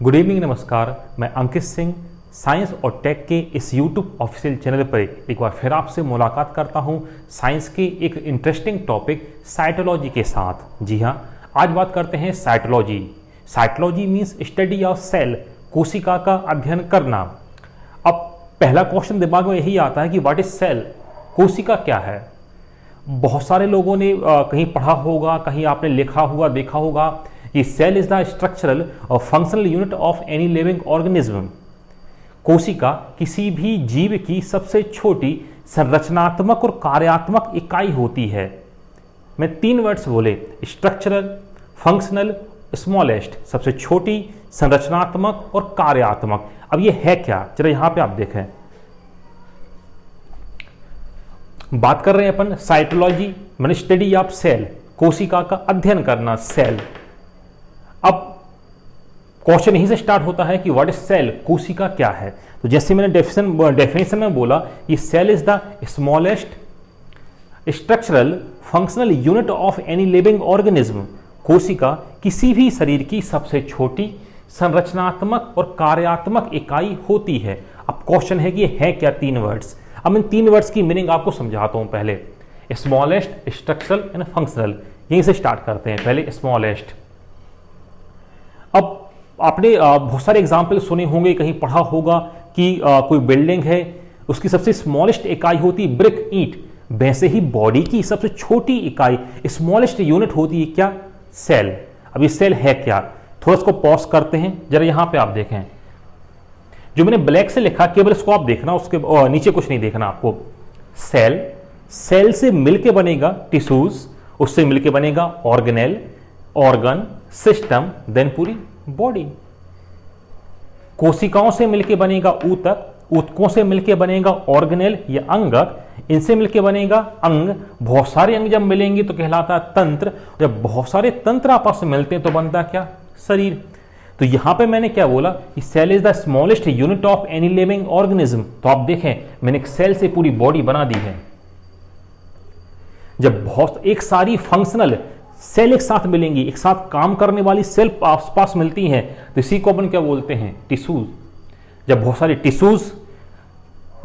Good evening, नमस्कार। मैं Ankit Singh science और टेक के इस यूट्यूब ऑफिशियल चैनल पर एक बार फिर आपसे मुलाकात करता हूं साइंस के एक इंटरेस्टिंग टॉपिक साइटोलॉजी के साथ। जी हां, आज बात करते हैं cytology. Cytology means study of cell, कोशिका का अध्ययन करना। अब पहला क्वेश्चन दिमाग में यही आता है कि व्हाट इज सेल, कोशिका क्या है। बहुत सारे लोगों ने कहीं पढ़ा होगा, कहीं आपने लिखा हुआ देखा होगा कि सेल इज द स्ट्रक्चरल और functional unit of any living organism. कोशिका किसी भी जीव की सबसे छोटी संरचनात्मक और कार्यात्मक इकाई होती है। मैं 3 वर्ड्स बोले, स्ट्रक्चरल, फंक्शनल, स्मॉलेस्ट। सबसे छोटी, संरचनात्मक और कार्यात्मक। अब ये है क्या, जरा यहां पे आप देखें। बात कर रहे हैं अपन साइटोलॉजी माने स्टडी ऑफ सेल, कोशिका का अध्ययन करना, सेल। अब क्वेश्चन यहीं से स्टार्ट होता है कि व्हाट इज सेल, कोशिका क्या है। तो जैसे मैंने डेफिनेशन में बोला कि cell is the smallest structural functional unit of any living organism. कोशिका किसी भी शरीर की सबसे छोटी संरचनात्मक और कार्यात्मक इकाई होती है। अब क्वेश्चन है कि ये है क्या 3 वर्ड्स। अब इन 3 वर्ड्स की मीनिंग आपको समझाता हूं। पहले स्मॉलेस्ट, स्ट्रक्चरल एंड फंक्शनल, यहीं से स्टार्ट करते हैं। पहले स्मॉलेस्ट। अब आपने बहुत सारे एग्जाम्पल सुने होंगे, कहीं पढ़ा होगा कि कोई बिल्डिंग है, उसकी सबसे स्मॉलेस्ट इकाई होती है ब्रिक, ईंट। वैसे ही बॉडी की सबसे छोटी इकाई स्मॉलेस्ट यूनिट होती है क्या, सेल। अब ये सेल है क्या, थोड़ा इसको पॉज करते हैं, जरा यहां पे आप देखें। जो मैंने ब्लैक से लिखा केवल इसको आप देखना, उसके नीचे कुछ नहीं देखना आपको। सेल, सेल से मिलके बनेगा टिश्यूज, उससे मिलके बनेगा ऑर्गेनेल, ऑर्गन, सिस्टम, देन पूरी बॉडी। कोशिकाओं से मिलके बनेगा ऊतक, ऊतकों से मिलके बनेगा ऑर्गेनेल या अंगक, इनसे मिलके बनेगा अंग। बहुत सारे अंग जब मिलेंगे तो कहलाता है तंत्र। जब बहुत सारे तंत्र आपस में मिलते हैं तो बनता क्या, शरीर। तो यहां पे मैंने क्या बोला कि cell is the smallest unit of any living organism. तो आप देखें मैंने एक सेल से पूरी बॉडी बना दी है। जब बहुत एक सारी फंक्शनल सेल एक साथ मिलेंगी, एक साथ काम करने वाली सेल आसपास मिलती हैं, तो इसी को अपन क्या बोलते हैं, टिश्यूज। जब बहुत सारे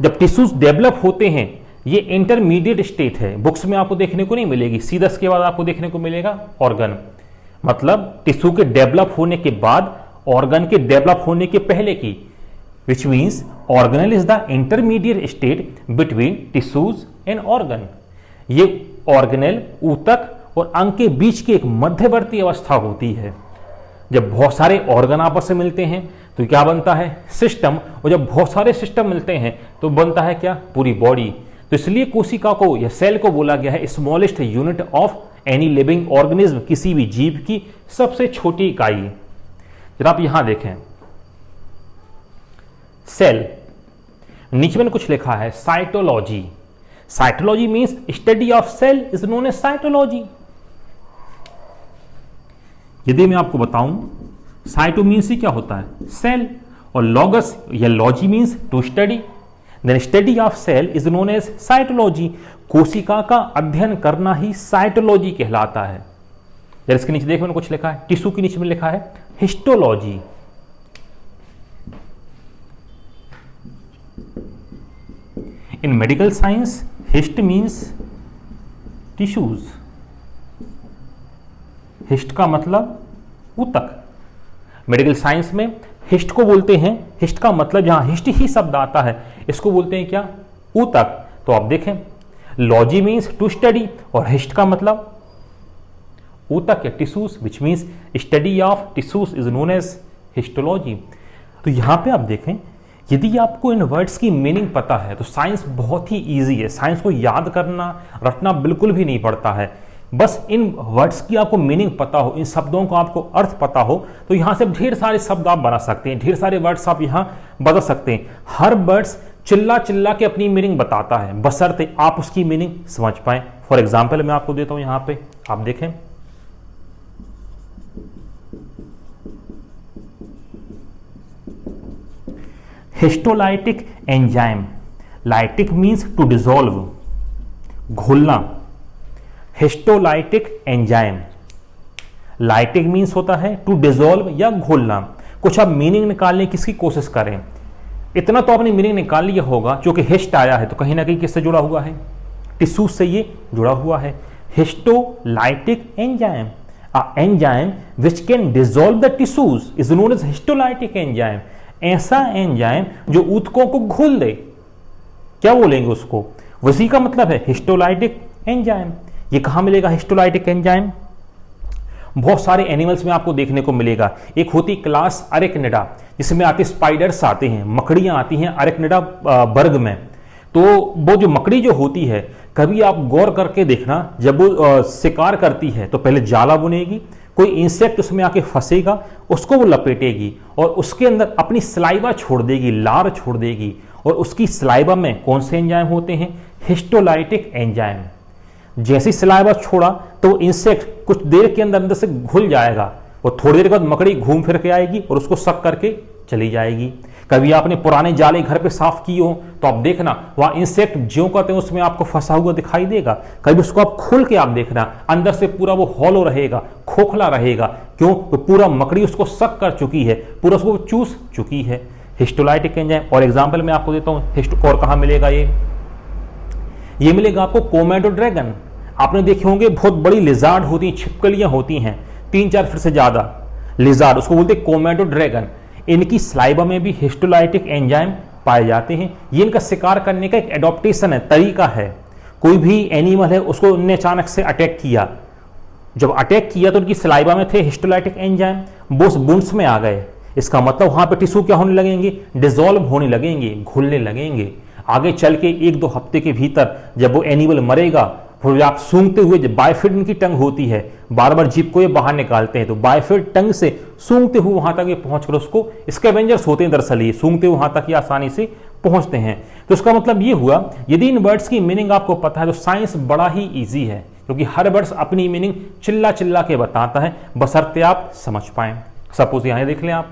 जब टिश्यूज डेवलप होते हैं, ये इंटरमीडिएट स्टेट है, बुक्स में आपको देखने को नहीं मिलेगी। सीधा इसके बाद आपको देखने को मिलेगा ऑर्गन। मतलब टिश्यू के डेवलप होने के बाद, ऑर्गन के डेवलप होने के पहले की, which means organelle is the intermediate state between tissues and organ. ये ऑर्गेनल, ऊतक और अंग के बीच की एक मध्यवर्ती अवस्था होती है। जब बहुत सारे ऑर्गन आपस में मिलते हैं तो क्या बनता है, सिस्टम। और जब बहुत सारे सिस्टम मिलते हैं तो बनता है क्या, पूरी बॉडी। तो इसलिए कोशिका को या सेल को बोला गया है smallest unit of any living organism, किसी भी जीव की सबसे छोटी इकाई। जरा आप यहां देखें, सेल, नीचे मैंने कुछ लिखा है cytology. Cytology means study of cell is known as cytology. यदि मैं आपको बताऊं साइटो मीन्स ही क्या होता है, सेल, और लॉगस या logy means to study, then study of cell is known as cytology. कोशिका का अध्ययन करना ही साइटोलॉजी कहलाता है। जरा इसके नीचे देखो, मैंने कुछ लिखा है, टिश्यू के नीचे में लिखा है histology. In medical science hist means tissues. Hist का मतलब ऊतक। मेडिकल साइंस में हिस्ट को बोलते हैं, हिस्ट का मतलब जहां हिस्ट ही शब्द आता है इसको बोलते हैं क्या, ऊतक। तो आप देखें लॉजी मीन्स टू स्टडी और हिस्ट का मतलब ऊतक या tissues, which means study of tissues is known as histology. तो यहां पे आप देखें, यदि आपको इन वर्ड्स की मीनिंग पता है तो साइंस बहुत ही इजी है। साइंस को याद करना, रटना बिल्कुल भी नहीं पड़ता है। बस इन वर्ड्स की आपको मीनिंग पता हो, इन शब्दों को आपको अर्थ पता हो, तो यहां से ढेर सारे शब्द आप बना सकते हैं, ढेर सारे वर्ड्स आप यहां बता सकते हैं। हर वर्ड्स चिल्ला चिल्ला के अपनी मीनिंग बताता है, बशर्ते आप उसकी मीनिंग समझ पाए। फॉर एग्जाम्पल मैं आपको देता हूं, यहां पे आप देखें, histolytic enzyme. Lytic means to dissolve, घोलना। हिस्टोलाइटिक एंजाइम, लाइटिक मीन्स होता है टू डिसॉल्व या घोलना। कुछ आप मीनिंग निकालने की कोशिश करें। इतना तो आपने मीनिंग निकाल लिया होगा, क्योंकि हिस्ट आया है तो कहीं ना कहीं किससे जुड़ा हुआ है, टिश्यू से ये जुड़ा हुआ है। Histolytic enzyme, enzyme which can dissolve the tissues is known as histolytic enzyme. ऐसा एंजाइम जो ऊतकों को घोल दे, क्या बोलेंगे उसको, उसी का मतलब है हिस्टोलाइटिक एंजाइम। ये कहां मिलेगा हिस्टोलाइटिक एंजाइम? बहुत सारे एनिमल्स में आपको देखने को मिलेगा। एक होती क्लास अरेक्निडा, जिसमें आते स्पाइडर्स आते हैं, मकड़ियां आती हैं अरेक्निडा वर्ग में। तो वो जो मकड़ी जो होती है, कभी आप गौर करके देखना, जब वो शिकार करती है तो पहले जाला बुनेगी, कोई इंसेक्ट उसमें आके फंसेगा, उसको वो लपेटेगी और उसके अंदर अपनी सलाइवा छोड़ देगी, लार छोड़ देगी। और उसकी सलाइवा में कौन से एंजाइम होते हैं? हिस्टोलाइटिक एंजाइम। जैसे सलाइवा छोड़ा तो इंसेक्ट कुछ देर के अंदर अंदर से घुल जाएगा, और थोड़ी देर बाद मकड़ी घूम फिर के आएगी और उसको सक करके चली जाएगी। कभी आपने पुराने जाले घर पे साफ किए हो तो आप देखना वहां इंसेक्ट ज्यों कहते हैं उसमें आपको फंसा हुआ दिखाई देगा। कभी उसको आप खोल के आप देखना, अंदर से पूरा वो हॉलो रहेगा, खोखला रहेगा। क्यों? तो पूरा मकड़ी उसको सक कर चुकी है, पूरा उसको चूस चुकी है। हिस्टोलाइटिक एंजाइम और एग्जाम्पल मैं आपको देता हूं, और कहां मिलेगा ये मिलेगा आपको कोमोडो ड्रैगन। आपने देखे होंगे बहुत बड़ी लिजार्ड होती हैं, छिपकलियां होती हैं, 3-4 फीट से ज्यादा लिजार्ड, उसको बोलते हैं कोमोडो ड्रैगन। इनकी स्लाइवा में भी हिस्टोलाइटिक एंजाइम पाए जाते हैं। ये इनका शिकार करने का एक एडॉप्टेशन है, तरीका है। कोई भी एनिमल है, उसको उनने अचानक से अटैक किया, जब अटैक किया तो उनकी स्लाइवा में थे हिस्टोलाइटिक एंजाइम, वो उस बुंस में आ गए। इसका मतलब वहां पे टिश्यू क्या होने लगेंगे? डिसॉल्व होने लगेंगे, घुलने लगेंगे। आगे चल के 1-2 हफ्ते के भीतर जब वो एनिमल मरेगा, फिर आप सूंघते हुए, जब बायफिड इनकी टंग होती है, बार बार जीभ को ये बाहर निकालते हैं, तो बायफिड टंग से सूंघते हुए वहां तक ये पहुंचकर उसको, स्कैवेंजर्स होते हैं दरअसल, ये सूंघते हुए वहां तक ये आसानी से पहुंचते हैं। तो इसका मतलब ये हुआ, यदि इन वर्ड्स की मीनिंग आपको पता है तो साइंस बड़ा ही ईजी है, क्योंकि हर वर्ड्स अपनी मीनिंग चिल्ला चिल्ला के बताता है, बशर्ते आप समझ पाए। सपोज यहां देख लें आप,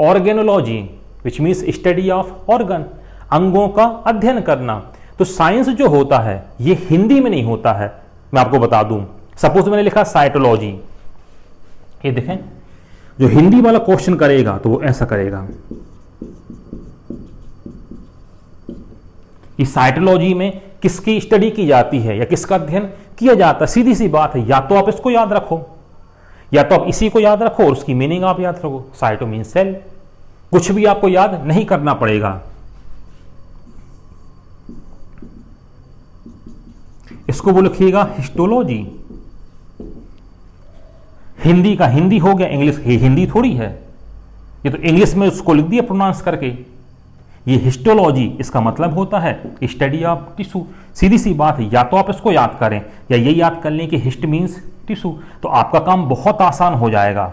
organology which means study of organ, अंगों का अध्ययन करना। तो साइंस जो होता है ये हिंदी में नहीं होता है, मैं आपको बता दूं। सपोज मैंने लिखा साइटोलॉजी, ये देखें, जो हिंदी वाला क्वेश्चन करेगा तो वो ऐसा करेगा कि साइटोलॉजी में किसकी स्टडी की जाती है या किसका अध्ययन किया जाता है। सीधी सी बात है, या तो आप इसको याद रखो, या तो आप इसी को याद रखो और उसकी मीनिंग आप याद रखो। साइटो मीन सेल, कुछ भी आपको याद नहीं करना पड़ेगा। इसको वो लिखिएगा हिस्टोलॉजी। हिंदी का हिंदी हो गया, इंग्लिश हिंदी थोड़ी है, ये तो इंग्लिश में उसको लिख दिया प्रोनाउंस करके। ये हिस्टोलॉजी, इसका मतलब होता है स्टडी ऑफ टिश्यू। सीधी सी बात है, या तो आप इसको याद करें या ये याद कर लें कि हिस्ट मीन्स टिश्यू, तो आपका काम बहुत आसान हो जाएगा।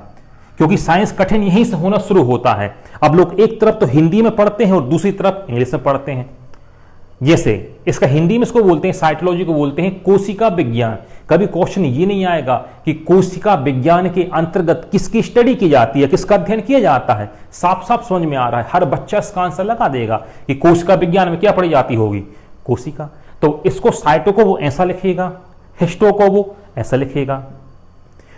क्योंकि साइंस कठिन यहीं से होना शुरू होता है। अब लोग एक तरफ तो हिंदी में पढ़ते हैं और दूसरी तरफ इंग्लिश में पढ़ते हैं। जैसे इसका हिंदी में इसको बोलते हैं, साइटोलॉजी को बोलते हैं कोशिका विज्ञान। कभी क्वेश्चन ये नहीं आएगा कि कोशिका विज्ञान के अंतर्गत किसकी स्टडी की जाती है, किसका अध्ययन किया जाता है। साफ साफ समझ में आ रहा है, हर बच्चा इसका आंसर लगा देगा कि कोशिका विज्ञान में क्या पढ़ी जाती होगी, कोशिका। तो इसको साइटो को वो ऐसा लिखेगा, हिस्टो को वो ऐसा लिखेगा।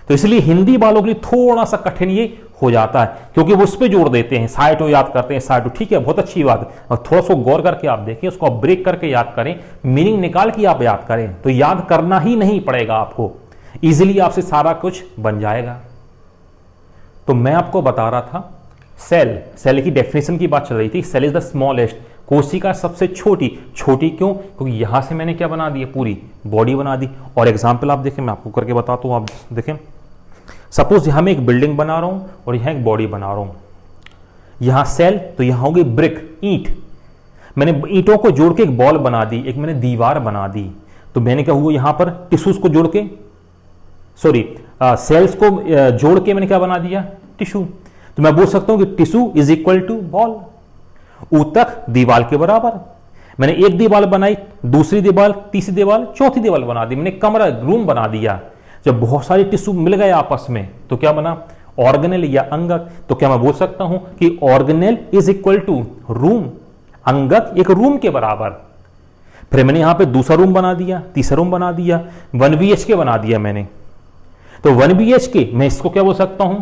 तो इसलिए हिंदी वालों के लिए थोड़ा सा कठिन ये हो जाता है, क्योंकि वो उस पर जोर देते हैं, साइटो याद करते हैं, साइटो ठीक है, बहुत अच्छी बात है, और थोड़ा सा गौर करके आप देखें, उसको आप ब्रेक करके याद करें, मीनिंग निकाल के आप याद करें, तो याद करना ही नहीं पड़ेगा आपको, इजीली आपसे सारा कुछ बन जाएगा। तो मैं आपको बता रहा था सेल, सेल की डेफिनेशन की बात चल रही थी। सेल इज द स्मॉलेस्ट, कोशिका सबसे छोटी। छोटी क्यों? क्योंकि यहां से मैंने क्या बना दी, पूरी बॉडी बना दी। और एग्जाम्पल आप देखें, मैं आपको करके बताता हूं, आप देखें। सपोज यहां मैं एक बिल्डिंग बना रहा हूं और यहां एक बॉडी बना रहा हूं, यहां सेल, तो यहां होगी ब्रिक, ईंट। मैंने ईंटों को जोड़ के एक बॉल बना दी, एक मैंने दीवार बना दी। तो मैंने क्या हुआ, यहां पर टिश्यूज को जोड़ के, सॉरी सेल्स को जोड़ के मैंने क्या बना दिया, टिश्यू। तो मैं बोल सकता हूं कि tissue is equal to wall, ऊतक दीवार के बराबर। मैंने एक दीवार बनाई, दूसरी दीवार, तीसरी दीवार, चौथी दीवार बना दी, मैंने कमरा, रूम बना दिया। जब बहुत सारे टिश्यू मिल गए आपस में तो क्या बना, ऑर्गेनेल या अंगक। तो क्या मैं बोल सकता हूं कि organelle is equal to room, अंगक एक रूम के बराबर। फिर मैंने यहां पे दूसरा रूम बना दिया, तीसरा रूम बना दिया, 1 BHK बना दिया मैंने। तो 1 BHK मैं इसको क्या बोल सकता हूं,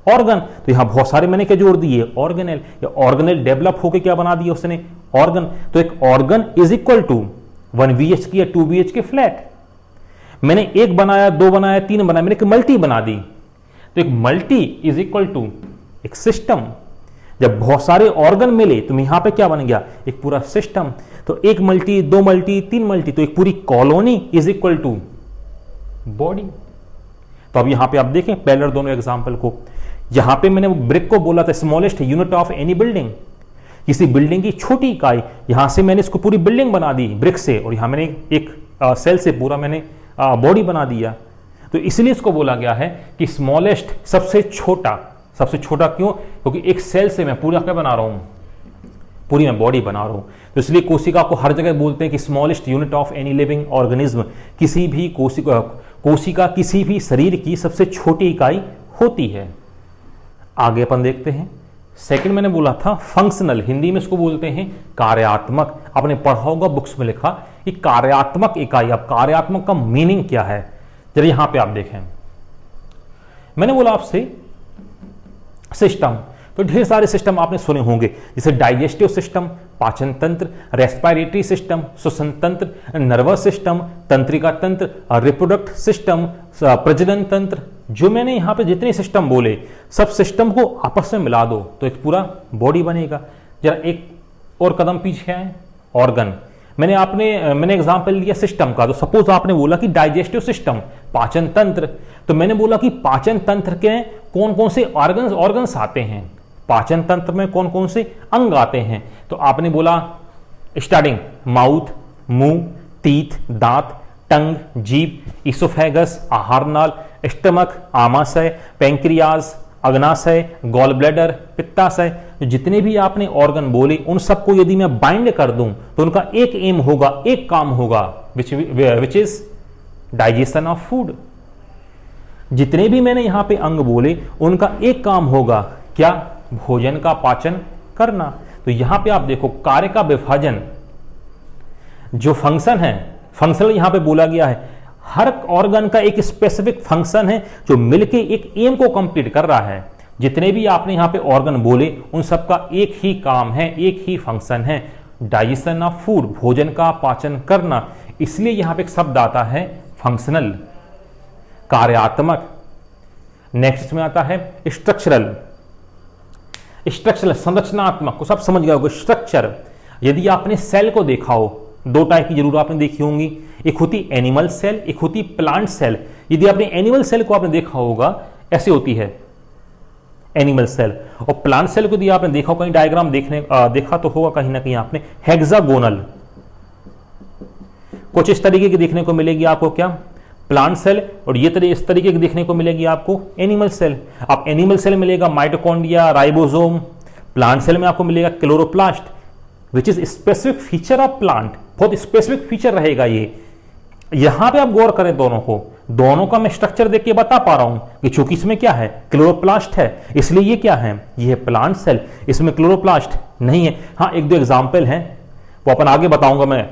ऑर्गन। तो यहां बहुत सारे मैंने क्या जोड़ दिए, ऑर्गेनेल। या ऑर्गेनेल डेवलप होकर क्या बना दिया उसने, ऑर्गन। तो एक organ is equal to 1 BHK या 2 BHK फ्लैट। मैंने एक बनाया, दो बनाया, तीन बनाया, मैंने एक मल्टी बना दी। तो एक मल्टी इज इक्वल टू एक सिस्टम। जब बहुत सारे ऑर्गन मिले तो यहां पे क्या बन गया, एक पूरा सिस्टम। तो एक मल्टी, दो मल्टी, तीन मल्टी, तो एक पूरी colony is equal to body. तो अब यहां पे आप देखें पहले दोनों एग्जांपल को, यहां पे मैंने ब्रिक को बोला था smallest unit of any building, किसी बिल्डिंग की छोटी इकाई। यहां से मैंने इसको पूरी बिल्डिंग बना दी ब्रिक से, और यहां मैंने एक सेल से पूरा मैंने बॉडी बना दिया। तो इसलिए इसको बोला गया है कि स्मॉलेस्ट, सबसे छोटा। सबसे छोटा क्यों, क्योंकि एक सेल से मैं पूरा क्या बना रहा हूं, पूरी मैं बॉडी बना रहा हूं। तो इसलिए कोशिका को हर जगह बोलते हैं कि smallest unit of any living organism, किसी भी कोशिका किसी भी शरीर की सबसे छोटी इकाई होती है। आगे अपन देखते हैं, सेकंड मैंने बोला था फंक्शनल, हिंदी में इसको बोलते हैं कार्यात्मक। आपने पढ़ा होगा बुक्स में लिखा कि कार्यात्मक इकाई। अब कार्यात्मक का मीनिंग क्या है, जरा यहां पे आप देखें। मैंने बोला आपसे सिस्टम, तो ढेर सारे सिस्टम आपने सुने होंगे, जैसे डाइजेस्टिव सिस्टम, पाचन तंत्र, रेस्पिरेटरी सिस्टम, श्वसन तंत्र, नर्वस सिस्टम, तंत्रिका तंत्र, रिप्रोडक्ट सिस्टम, प्रजनन तंत्र। जो मैंने यहां पे जितने सिस्टम बोले, सब सिस्टम को आपस में मिला दो तो एक पूरा बॉडी बनेगा। जरा एक और कदम पीछे आए, ऑर्गन। मैंने एग्जांपल लिया सिस्टम का, तो सपोज आपने बोला कि डाइजेस्टिव सिस्टम, पाचन तंत्र, तो मैंने बोला कि पाचन तंत्र के कौन कौन से ऑर्गन्स आते हैं, पाचन तंत्र में कौन कौन से अंग आते हैं। तो आपने बोला स्टार्टिंग माउथ, मुंह, टीथ, दांत, टंग, जीभ, इसोफेगस, आहार नाल, स्टमक, आमाशय, पैंक्रियाज, अग्नाशय, गॉल ब्लैडर, पित्ताशय। तो जितने भी आपने ऑर्गन बोले उन सबको यदि मैं बाइंड कर दूं तो उनका एक एम होगा, एक काम होगा, which is digestion of food. जितने भी मैंने यहां पे अंग बोले उनका एक काम होगा, क्या, भोजन का पाचन करना। तो यहां पे आप देखो कार्य का विभाजन, जो फंक्शन है, फंक्शनल यहां पे बोला गया है, हर ऑर्गन का एक स्पेसिफिक फंक्शन है जो मिलके एक एम को कंप्लीट कर रहा है। जितने भी आपने यहां पे ऑर्गन बोले उन सबका एक ही काम है, एक ही फंक्शन है, डाइजेशन ऑफ फूड, भोजन का पाचन करना। इसलिए यहां पे एक शब्द आता है फंक्शनल, कार्यात्मक। नेक्स्ट में आता है स्ट्रक्चरल। स्ट्रक्चरल संरचनात्मक को सब समझ गए होगा। स्ट्रक्चर, यदि आपने सेल को देखा हो, दो टाइप की जरूर आपने देखी होंगी, एक होती एनिमल सेल, एक होती प्लांट सेल। यदि आपने एनिमल सेल को आपने देखा होगा, ऐसे होती है एनिमल सेल, और प्लांट सेल को यदि आपने देखा हो, कहीं डायग्राम देखा तो होगा कहीं ना कहीं आपने, हेक्सागोनल कुछ इस तरीके की देखने को मिलेगी आपको, क्या, प्लांट सेल, और ये इस तरीके की देखने को मिलेगी आपको एनिमल सेल। अब एनिमल सेल मिलेगा माइटोकॉन्ड्रिया, राइबोसोम, प्लांट सेल में आपको मिलेगा chloroplast, which is specific feature of plant, बहुत स्पेसिफिक फीचर रहेगा ये। यहां पे आप गौर करें दोनों को, दोनों का मैं स्ट्रक्चर देख के बता पा रहा हूं कि चूंकि इसमें क्या है, क्लोरोप्लास्ट है, इसलिए ये क्या है, ये प्लांट सेल, इसमें क्लोरोप्लास्ट नहीं है। हाँ, एक दो एग्जाम्पल हैं वो अपन आगे बताऊंगा मैं,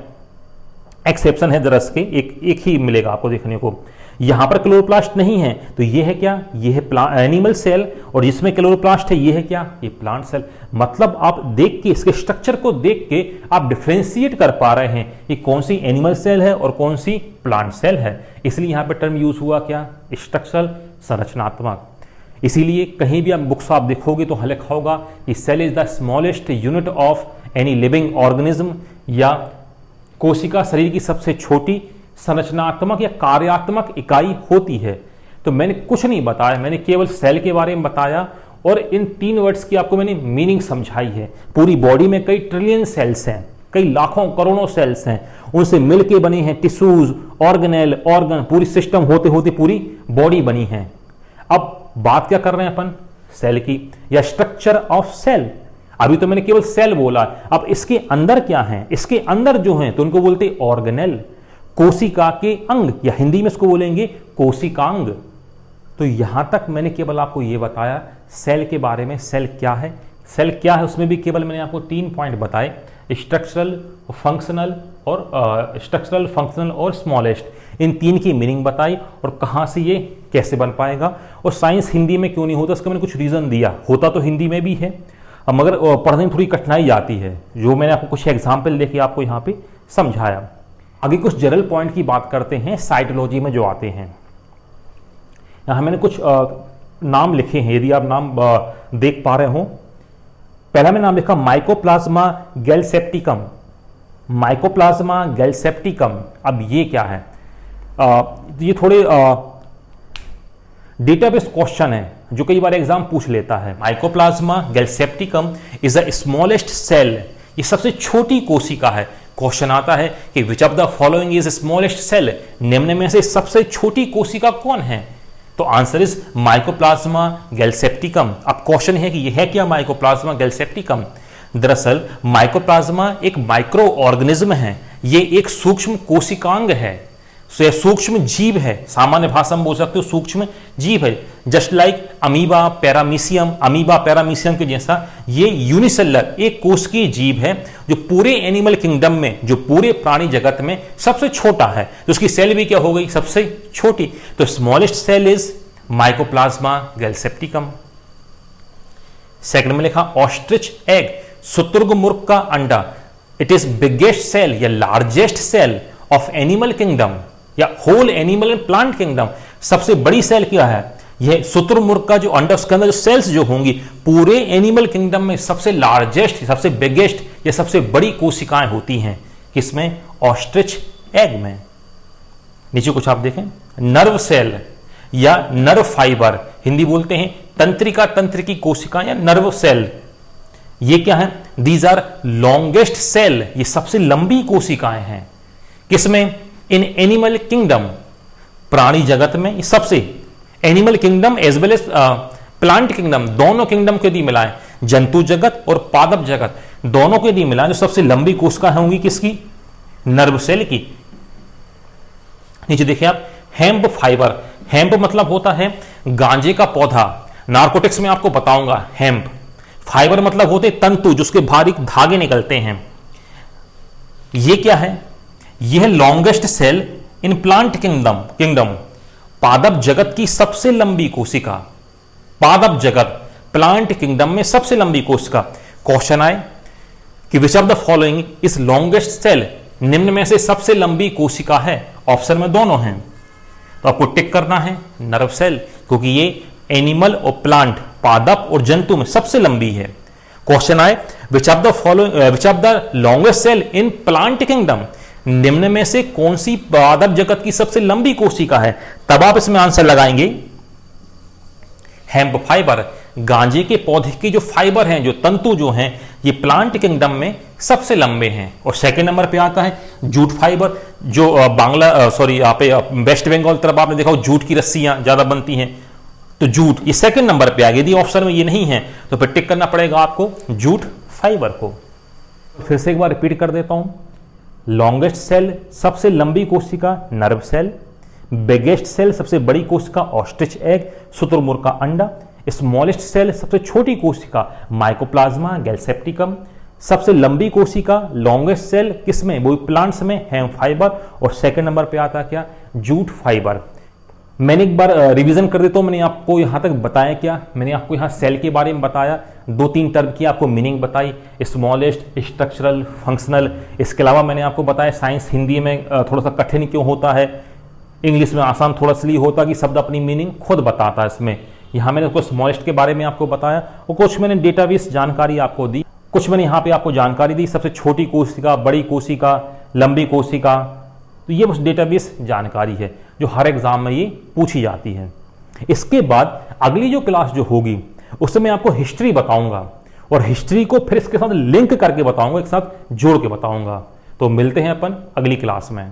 एक्सेप्शन है दरअसल के, एक ही मिलेगा आपको देखने को। यहां पर क्लोरोप्लास्ट नहीं है तो ये है क्या, ये है एनिमल सेल, और जिसमें क्लोरोप्लास्ट है ये है क्या, ये प्लांट सेल। मतलब आप देख के, इसके स्ट्रक्चर को देख के आप डिफरेंशिएट कर पा रहे हैं कि कौन सी एनिमल सेल है और कौन सी प्लांट सेल है। इसलिए यहां पर टर्म यूज हुआ क्या, स्ट्रक्चरल, संरचनात्मक। इसीलिए कहीं भी आप बुक्स आप देखोगे तो लिखा होगा कि cell is the smallest unit of any living organism, या कोशिका शरीर की सबसे छोटी संरचनात्मक या कार्यात्मक इकाई होती है। तो मैंने कुछ नहीं बताया, मैंने केवल सेल के बारे में बताया, और इन तीन वर्ड्स की आपको मैंने मीनिंग समझाई है। पूरी बॉडी में कई ट्रिलियन सेल्स हैं, कई लाखों करोड़ों सेल्स हैं, उनसे मिलके बने हैं टिश्यूज, ऑर्गेनेल, ऑर्गन, पूरी सिस्टम होते होते पूरी बॉडी बनी है। अब बात क्या कर रहे हैं अपन, सेल की, या स्ट्रक्चर ऑफ सेल। अभी तो मैंने केवल सेल बोला, अब इसके अंदर क्या है, इसके अंदर जो है तो उनको बोलते ऑर्गेनेल, कोशिका के अंग, या हिंदी में इसको बोलेंगे कोशिकांग। तो यहां तक मैंने केवल आपको यह बताया सेल के बारे में, सेल क्या है, सेल क्या है उसमें भी केवल मैंने आपको 3 पॉइंट बताए, स्ट्रक्चरल, फंक्शनल और स्मॉलेस्ट, इन 3 की मीनिंग बताई और कहाँ से ये कैसे बन पाएगा। और साइंस हिंदी में क्यों नहीं होता उसका मैंने कुछ रीज़न दिया, होता तो हिंदी में भी है अब मगर पढ़ने में थोड़ी कठिनाई आती है, जो मैंने आपको कुछ एग्जाम्पल देके आपको यहाँ पे समझाया। आगे कुछ जनरल पॉइंट की बात करते हैं साइटोलॉजी में जो आते हैं। यहाँ मैंने कुछ नाम लिखे हैं, यदि आप नाम देख पा रहे हो। पहला मैंने नाम लिखा माइकोप्लाज्मा गैलसेप्टिकम। माइकोप्लाज्मा गैलसेप्टिकम, अब ये क्या है? ये थोड़े डेटाबेस क्वेश्चन है जो कई बार एग्जाम पूछ लेता है। Mycoplasma gallisepticum is the smallest cell, ये सबसे छोटी कोशिका है। क्वेश्चन आता है कि which of the following is smallest cell, निम्न में से सबसे छोटी कोशिका कौन है? तो आंसर इज माइकोप्लाज्मा गैलसेप्टिकम। अब क्वेश्चन है कि यह है क्या माइकोप्लाज्मा गैलसेप्टिकम? दरअसल माइकोप्लाज्मा एक माइक्रो ऑर्गेनिज्म है, ये एक सूक्ष्म कोशिकांग है, सूक्ष्म जीव है, सामान्य भाषा में बोल सकते हो सूक्ष्म जीव है। जस्ट लाइक अमीबा पैरामीशियम के जैसा ये यूनिसेलर एक कोशिकीय जीव है जो पूरे एनिमल किंगडम में, जो पूरे प्राणी जगत में सबसे छोटा है। तो उसकी सेल भी क्या हो गई? सबसे छोटी। तो smallest cell is mycoplasma gallisepticum. Second में लिखा ऑस्ट्रिच एग, शुतुरमुर्ग का अंडा। इट इज बिगेस्ट सेल या largest cell of animal kingdom या whole animal and plant kingdom. सबसे बड़ी सेल क्या है? यह शुतुरमुर्ग का जो अंडा, उसके अंदर जो सेल्स जो होंगी पूरे एनिमल किंगडम में सबसे लार्जेस्ट, सबसे बिगेस्ट या सबसे बड़ी कोशिकाएं होती हैं किसमें? ऑस्ट्रिच एग में। नीचे कुछ आप देखें, नर्व सेल या नर्व फाइबर, हिंदी बोलते हैं तंत्रिका तंत्र की कोशिकाएं या नर्व सेल। ये क्या है? दीज आर लॉन्गेस्ट सेल, ये सबसे लंबी कोशिकाएं हैं किसमें? इन एनिमल किंगडम, प्राणी जगत में सबसे, animal kingdom as well as plant kingdom, दोनों किंगडम को यदि मिलाएं, जंतु जगत और पादप जगत दोनों को यदि मिलाएं, जो सबसे लंबी कोशिका होंगी किसकी? नर्व सेल की। नीचे देखिए आप, हेम्प फाइबर। हेम्प मतलब होता है गांजे का पौधा, नार्कोटिक्स में आपको बताऊंगा। हेम्प फाइबर मतलब होते तंतु, जिसके बारीक धागे निकलते हैं। ये क्या है? यह longest cell in plant kingdom, पादप जगत की सबसे लंबी कोशिका। पादप जगत, प्लांट किंगडम में सबसे लंबी कोशिका। क्वेश्चन आए कि which of the following is longest cell, निम्न में से सबसे लंबी कोशिका है? ऑप्शन में दोनों हैं, तो आपको टिक करना है नर्व सेल, क्योंकि ये एनिमल और प्लांट, पादप और जंतु में सबसे लंबी है। क्वेश्चन आए which of the longest cell in plant kingdom, निम्न में से कौन सी पादप जगत की सबसे लंबी कोशिका है? तब आप इसमें आंसर लगाएंगे हेम्प फाइबर। गांजे के पौधे के जो फाइबर हैं, जो तंतु जो हैं, ये प्लांट किंगडम में सबसे लंबे हैं। और सेकंड नंबर पे आता है जूट फाइबर, जो यहाँ पे वेस्ट बंगाल तरफ आपने देखा जूट की रस्सियां ज्यादा बनती हैं, तो जूट ये सेकंड नंबर पे आ गई। यदि ऑप्शन में ये नहीं है तो फिर टिक करना पड़ेगा आपको जूट फाइबर को। फिर से एक बार रिपीट कर देता हूं, लॉन्गेस्ट सेल सबसे लंबी कोशिका नर्व सेल, बिगेस्ट सेल सबसे बड़ी कोशिका ऑस्ट्रिच एग, शुतुरमुर्ग का अंडा, स्मॉलेस्ट सेल सबसे छोटी कोशिका माइकोप्लाज्मा गैलसेप्टिकम, सबसे लंबी कोशिका लॉन्गेस्ट सेल किसमें? वो प्लांट्स में, हेम्प फाइबर। और सेकंड नंबर पे आता क्या? Jute fibre. मैंने एक बार रिवीजन कर देता हूं, मैंने आपको यहां तक बताया क्या? मैंने आपको यहां सेल के बारे में बताया, 2-3 टर्म की आपको मीनिंग बताई, स्मॉलेस्ट, स्ट्रक्चरल, फंक्शनल। इसके अलावा मैंने आपको बताया साइंस हिंदी में थोड़ा सा कठिन क्यों होता है, इंग्लिश में आसान थोड़ा इसलिए होता कि शब्द अपनी मीनिंग खुद बताता है। इसमें यहाँ मैंने कुछ स्मॉलेस्ट के बारे में आपको बताया और कुछ मैंने डेटाबेस जानकारी आपको दी, कुछ मैंने यहाँ पे आपको जानकारी दी, सबसे छोटी कोशिका, बड़ी कोशिका, लंबी कोशिका। तो ये बस डेटाबेस जानकारी है जो हर एग्जाम में ये पूछी जाती है। इसके बाद अगली जो क्लास जो होगी उससे मैं आपको हिस्ट्री बताऊंगा और हिस्ट्री को फिर इसके साथ लिंक करके बताऊंगा, एक साथ जोड़ के बताऊंगा। तो मिलते हैं अपन अगली क्लास में।